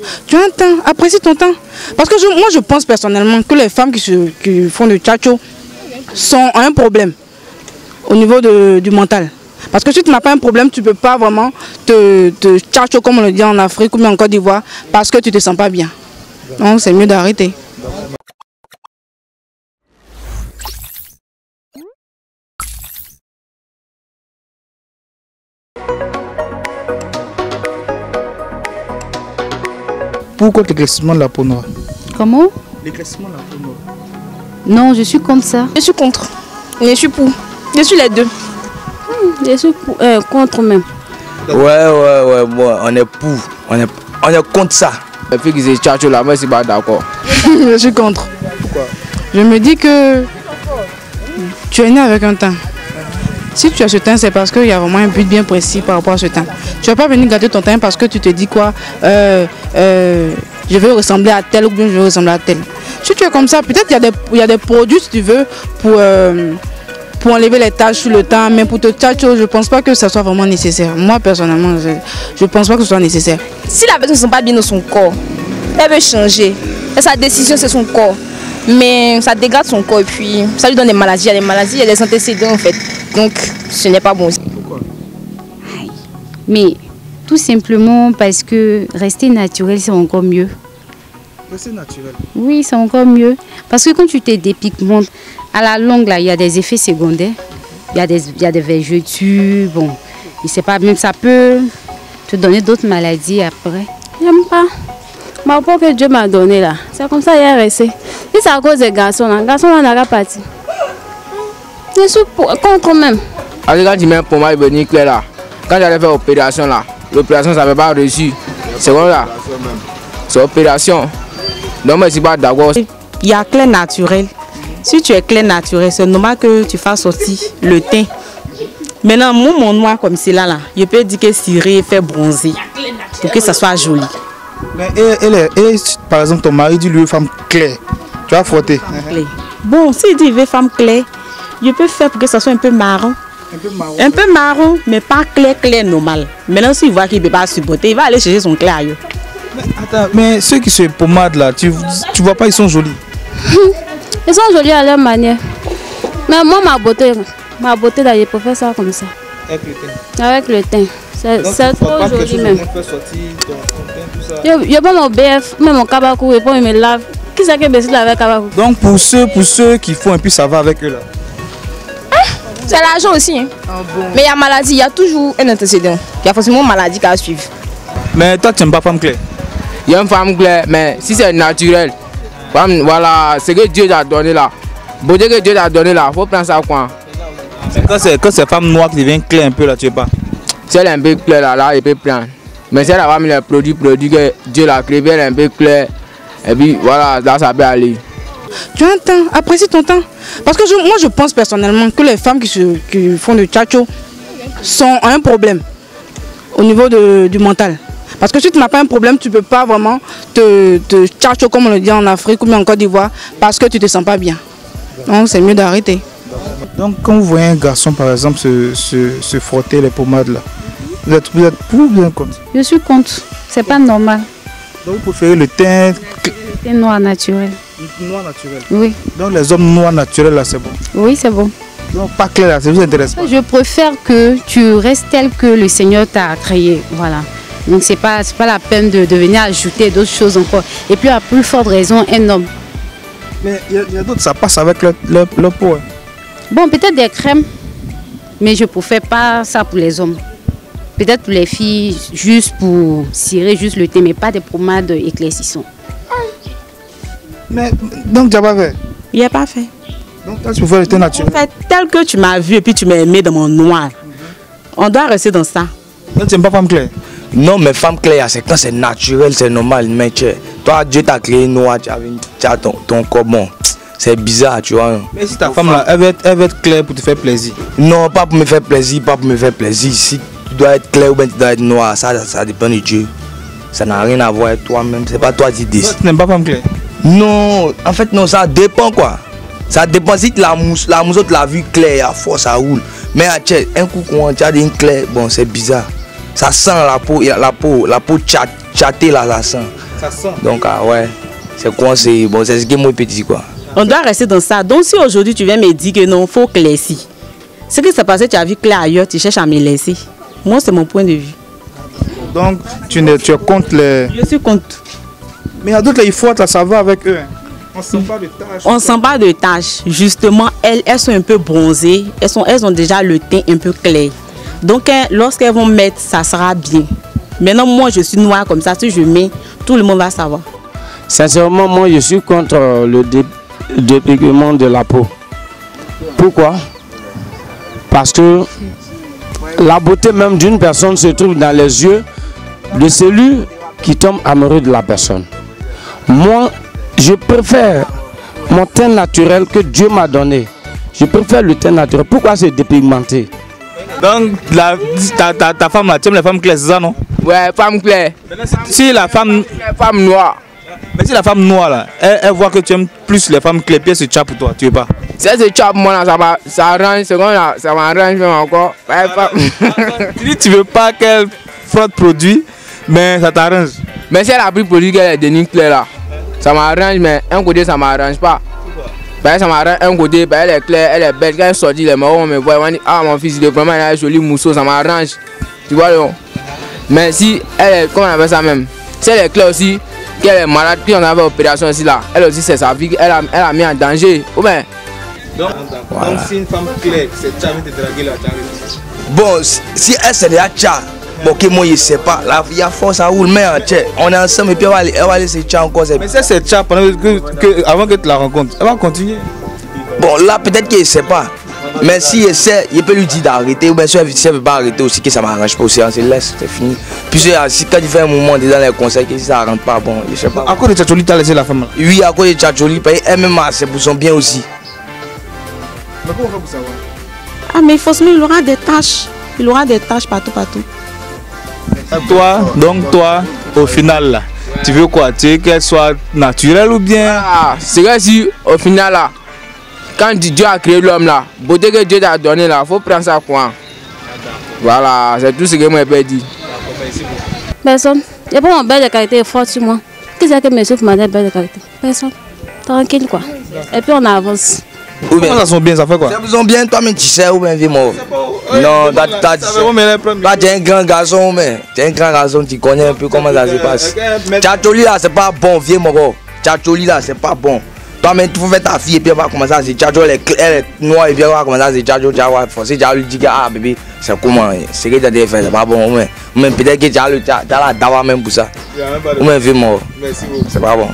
Tu as un temps, apprécie ton temps. Parce que moi je pense personnellement que les femmes qui font du tchatcho ont un problème au niveau du mental. Parce que si tu n'as pas un problème, tu ne peux pas vraiment te tchatcho comme on le dit en Afrique ou bien en Côte d'Ivoire parce que tu ne te sens pas bien. Donc c'est mieux d'arrêter. Pourquoi l'éclaircissement de la peau noire? Comment? L'éclaircissement de la peau noire. Non, je suis contre ça. Je suis contre. Et je suis pour. Je suis les deux. Je suis contre même. Ouais, moi, on est pour. On est contre ça. Les filles qui se tchatchent là, moi, je suis pas d'accord. Je suis contre. Pourquoi? Je me dis que tu es né avec un teint. Si tu as ce teint, c'est parce qu'il y a vraiment un but bien précis par rapport à ce teint. Tu ne vas pas venir gâter ton teint parce que tu te dis quoi, je veux ressembler à tel ou bien je veux ressembler à tel. Si tu es comme ça, peut-être il y a des produits, si tu veux, pour enlever les taches sur le teint, mais pour te tchatcho, je ne pense pas que ça soit vraiment nécessaire. Moi, personnellement, je ne pense pas que ce soit nécessaire. Si la personne ne se sent pas bien dans son corps, elle veut changer. Et sa décision, c'est son corps. Mais ça dégrade son corps et puis ça lui donne des maladies. Il y a des maladies, il y a des antécédents en fait. Donc, ce n'est pas bon. Pourquoi? Mais tout simplement parce que rester naturel, c'est encore mieux. Rester naturel. Oui, c'est encore mieux. Parce que quand tu te dépigmentes, à la longue, là, il y a des effets secondaires. Il y a des vergetures. Bon, je ne sais pas, même ça peut te donner d'autres maladies après. J'aime pas. Ma peau que Dieu m'a donné là, c'est comme ça hier resté. Si c'est à cause des garçons là, n'a pas parti. Je suis contre même. Quand tu mets pour moi, il venir clair là. Quand j'allais faire l'opération là, l'opération ça n'avait pas réussi. C'est bon là. C'est opération. Donc moi je suis pas d'accord. Il y a clair naturel. Si tu es clair naturel, c'est normal que tu fasses sortir le teint. Maintenant, mon noir comme cela là, je peux dire que ciré fait bronzer pour que ça soit joli. Mais par exemple, ton mari dit lui femme claire. Tu vas frotter. Bon, s'il dit il veut femme claire, je peux faire pour que ça soit un peu marron. Un peu marron, mais pas clair normal. Maintenant, s'il voit qu'il ne peut pas supporter, il va aller chercher son clair ailleurs. Mais ceux qui se pommadent là, tu vois pas, ils sont jolis. Ils sont jolis à leur manière. Mais moi, ma beauté là, je peux faire ça comme ça. Avec le teint. Avec le teint. C'est trop joli même. Je prends mon BF, même mon kabakou, et puis je me lave. Qui c'est qui me lave avec kabakou? Donc pour ceux qui font et puis ça va avec eux là. C'est l'argent aussi. Hein. Ah bon. Mais il y a maladie, il y a toujours un antécédent. Il y a forcément une maladie qu'à suivre. Mais toi, tu n'aimes pas femme claire? Il y a une femme claire, mais si c'est naturel, voilà, c'est que Dieu t'a donné là. Beauté que Dieu t'a donné là, il faut prendre ça quoi. Quand c'est femme noire qui devient claire un peu là, tu veux pas? Si elle est un peu claire là, il peut prendre. Mais si elle a mis les produits que Dieu l'a créé, elle est un peu claire. Et puis voilà, là ça peut aller. Tu as un temps, apprécie ton temps. Parce que moi je pense personnellement que les femmes qui font du tchatcho ont un problème au niveau du mental. Parce que si tu n'as pas un problème, tu ne peux pas vraiment te tchatcho comme on le dit en Afrique ou bien en Côte d'Ivoire parce que tu ne te sens pas bien. Donc c'est mieux d'arrêter. Donc quand vous voyez un garçon par exemple se frotter les pommades là, vous êtes pour ou bien contre? Je suis contre. C'est pas normal. Donc vous préférez le teint Noir naturel. noir naturel? Oui. Donc les hommes noirs naturels là c'est bon? Oui, c'est bon. Donc pas clair là, ça vous intéresse pas? Je préfère que tu restes tel que le Seigneur t'a créé. Voilà. Donc c'est pas la peine de venir ajouter d'autres choses encore. Et puis à plus forte raison, un homme. Mais il y a d'autres, ça passe avec leur peau. Hein. Bon, peut-être des crèmes, mais je ne préfère pas ça pour les hommes. Peut-être pour les filles, juste pour cirer juste le teint, mais pas des pommades éclaircissantes. Mais donc tu n'as pas fait? Il n'y a pas fait. Donc toi tu préfères le teint naturel? En fait, tel que tu m'as vu et puis tu m'as aimé dans mon noir, on doit rester dans ça. Donc tu n'aimes pas femme claire? Non, mais femme claire, c'est quand c'est naturel, c'est normal. Mais toi, Dieu t'a créé noir, tu as ton corps bon. C'est bizarre, tu vois. Mais si ta femme là, elle veut être claire pour te faire plaisir? Non, pas pour me faire plaisir, pas pour me faire plaisir. Si tu dois être clair ou bien tu dois être noir, ça dépend de Dieu. Ça n'a rien à voir avec toi-même, c'est pas toi qui décides. Tu n'aimes pas femme claire? Non, en fait, non, ça dépend quoi. Ça dépend si la mousse de la vue claire, à force, ça roule. Mais un coup, quand tu as une claire, bon, c'est bizarre. Ça sent la peau, la peau tchatée là, ça sent. Donc, ouais, c'est quoi, c'est bon, c'est ce qui est moins petit, quoi. On doit rester dans ça. Donc, si aujourd'hui tu viens me dire que non, il faut claircir. Ce qui s'est passé, tu as vu clair ailleurs, tu cherches à me laisser. Moi, c'est mon point de vue. Donc, tu es contre les... Je suis contre. Mais il y a d'autres, il faut être, ça va avec eux. On ne sent pas de tâches. On ne sent pas de tâches. Justement, elles sont un peu bronzées. Elles ont déjà le teint un peu clair. Donc, lorsqu'elles vont mettre, ça sera bien. Maintenant, moi, je suis noire comme ça. Si je mets, tout le monde va savoir. Sincèrement, moi, je suis contre le dépigment de la peau. Pourquoi? Parce que la beauté même d'une personne se trouve dans les yeux de celui qui tombe amoureux de la personne. Moi, je préfère mon teint naturel que Dieu m'a donné. Je préfère le teint naturel. Pourquoi se dépigmenter? Donc, ta femme là, tu aimes les femmes claires, c'est ça, non? Ouais, femme claire. Si la femme noire. Mais si la femme noire là, elle voit que tu aimes plus les femmes claires, puis elle se tchape pour toi, tu veux pas? Si elle se tchape, moi là, ça arrange, c'est comme là, ça m'arrange même encore. Ouais, tu dis tu veux pas qu'elle frotte produit, mais ça t'arrange. Mais si elle a pris produit qu'elle est devenue claire là, ça m'arrange, mais un côté ça m'arrange pas. Ben, ça m'arrange un côté, ben, elle est claire, elle est belle. Quand elle sortit, les marrons, on me voit, on dit, ah mon fils, il est vraiment un joli mousseau, ça m'arrange. Tu vois donc. Mais si elle est, comment on appelle ça même, si elle est claire aussi, qu'elle est malade, puis on avait opération aussi là, elle aussi c'est sa vie, elle a mis en danger. Ou bien. Donc, si une femme claire, c'est Tcha de draguer la Tcha. Bon, si elle c'est déjà Tcha, bon, que moi je sais pas, là il y a force à rouler, mais on est ensemble et puis elle va laisser Tcha encore. Mais si c'est Tcha, avant que tu la rencontres, elle va continuer. Bon, là peut-être qu'elle ne sait pas. Mais si elle sait, il peut lui dire d'arrêter, ou bien si elle ne veut pas arrêter aussi, que ça ne m'arrange pas aussi, on se laisse, c'est fini. Puis si quand il fait un moment dans les conseils, que si ça ne rentre pas, bon, je ne sais pas. À cause de Tchatcholi, tu as laissé la femme là? Oui, à cause de Tchatcholi, elle-même, c'est pour son bien aussi. Mais comment on fait pour savoir? Ah, mais forcément, il aura des tâches. Il aura des tâches partout. Toi, au final là, tu veux quoi? Tu veux qu'elle soit naturelle ou bien? Ah, c'est que si, au final là, quand Dieu a créé l'homme là, beauté que Dieu t'a donné là, il faut prendre ça quoi. Voilà, c'est tout ce que moi je peux dire. Personne. Il n'y a pas une belle qualité forte sur moi. Qui c'est que monsieur m'a dit belle qualité? Personne. Tranquille quoi. Et puis on avance. Comment ça sont bien, ça fait quoi? Ça sont bien, toi-même tu sais où bien vivre. Non, toi tu es un grand garçon, mais tu es un grand garçon, tu connais un peu comment ça se passe. Tchatcholi là, c'est pas bon, vieux mon. Tchatcholi là, c'est pas bon. Toi-même, tu faut faire ta fille et puis elle va commencer à se Tchatcho, elle est noire et puis elle va commencer à se Tchatcho, tu vas forcer, tu vas lui dire que ah bébé, c'est comment, c'est que tu as fait, c'est pas bon, mais peut-être que tu as la dawa même pour ça. Ou même vieux mon, c'est pas bon.